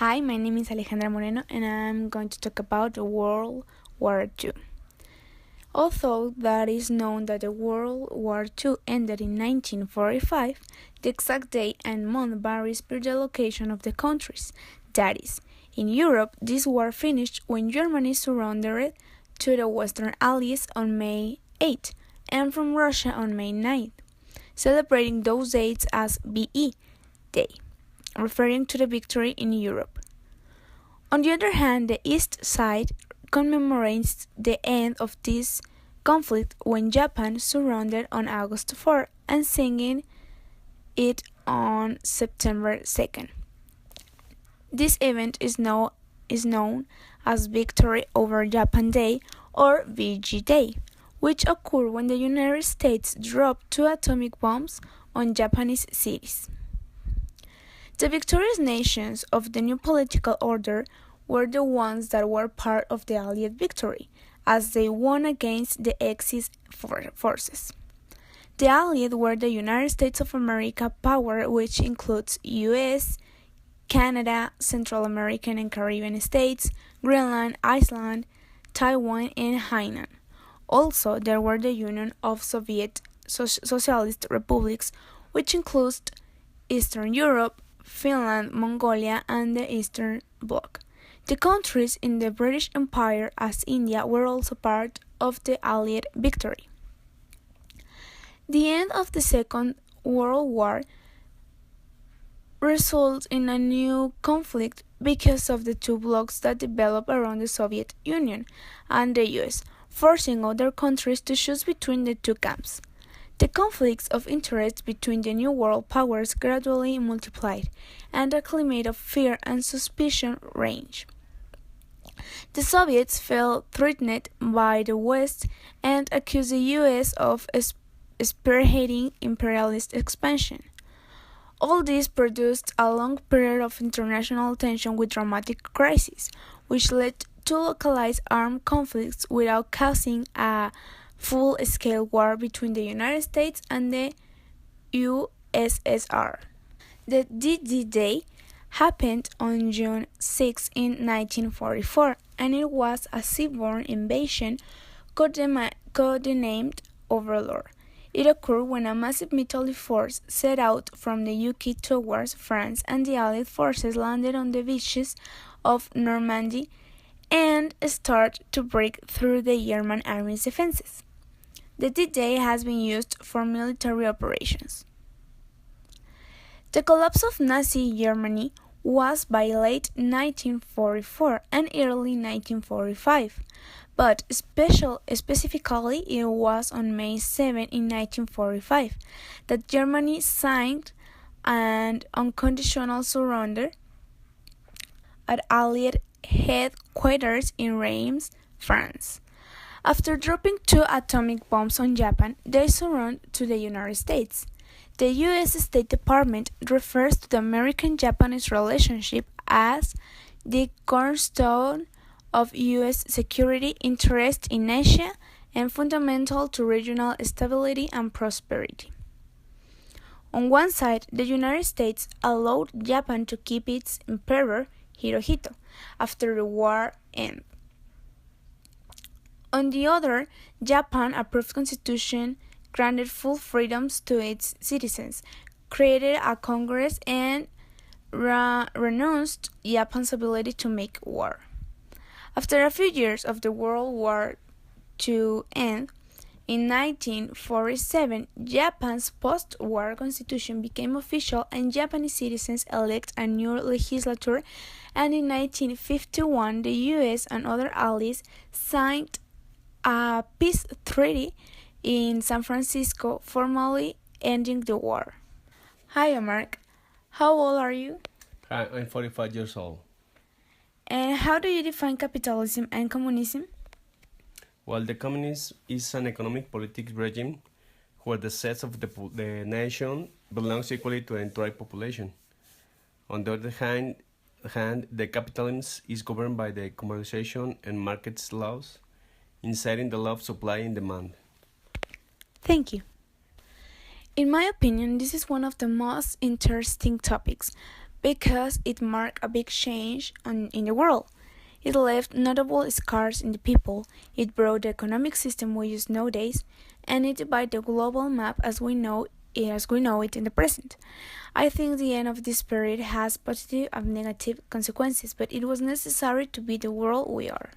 Hi, my name is Alejandra Moreno and I'm going to talk about World War II. Although that is known that the World War II ended in 1945, the exact day and month varies per the location of the countries. That is, in Europe, this war finished when Germany surrendered to the Western Allies on May 8 and from Russia on May 9, celebrating those dates as VE Day, referring to the victory in Europe. On the other hand, the East side commemorates the end of this conflict when Japan surrendered on August 4 and singing it on September 2nd. This event is known as Victory over Japan Day or VG Day, which occurred when the United States dropped 2 atomic bombs on Japanese cities. The victorious nations of the new political order were the ones that were part of the Allied victory, as they won against the Axis forces. The Allied were the United States of America power, which includes US, Canada, Central American and Caribbean states, Greenland, Iceland, Taiwan, and Hainan. Also, there were the Union of Soviet Socialist Republics, which includes Eastern Europe, Finland, Mongolia, and the Eastern Bloc. The countries in the British Empire, as India, were also part of the Allied victory. The end of the Second World War resulted in a new conflict because of the two blocs that developed around the Soviet Union and the US, forcing other countries to choose between the two camps. The conflicts of interest between the new world powers gradually multiplied, and a climate of fear and suspicion reigned. The Soviets felt threatened by the West and accused the US of spearheading imperialist expansion. All this produced a long period of international tension with dramatic crises, which led to localized armed conflicts without causing a full-scale war between the United States and the USSR. The D-Day happened on June 6 in 1944, and it was a seaborne invasion codenamed Overlord. It occurred when a massive military force set out from the UK towards France, and the Allied forces landed on the beaches of Normandy and started to break through the German army's defenses. The D-Day has been used for military operations. The collapse of Nazi Germany was by late 1944 and early 1945, but specifically it was on May 7 in 1945 that Germany signed an unconditional surrender at Allied headquarters in Reims, France. After dropping 2 atomic bombs on Japan, they surrendered to the United States. The U.S. State Department refers to the American-Japanese relationship as the cornerstone of U.S. security interests in Asia and fundamental to regional stability and prosperity. On one side, the United States allowed Japan to keep its emperor, Hirohito, after the war ended. On the other, Japan approved constitution granted full freedoms to its citizens, created a Congress, and renounced Japan's ability to make war. After a few years of the World War II end, in 1947, Japan's post-war constitution became official and Japanese citizens elect a new legislature, and in 1951, the US and other allies signed a peace treaty in San Francisco, formally ending the war. Hi, Mark. How old are you? Hi, I'm 45 years old. And how do you define capitalism and communism? Well, the communism is an economic politics regime where the sex of the nation belongs equally to the entire population. On the other hand, the capitalism is governed by the commercialization and markets laws, inciting the law of supply and demand. Thank you. In my opinion, this is one of the most interesting topics because it marked a big change in the world. It left notable scars in the people, it brought the economic system we use nowadays, and it divided the global map as we know it in the present. I think the end of this period has positive and negative consequences, but it was necessary to be the world we are.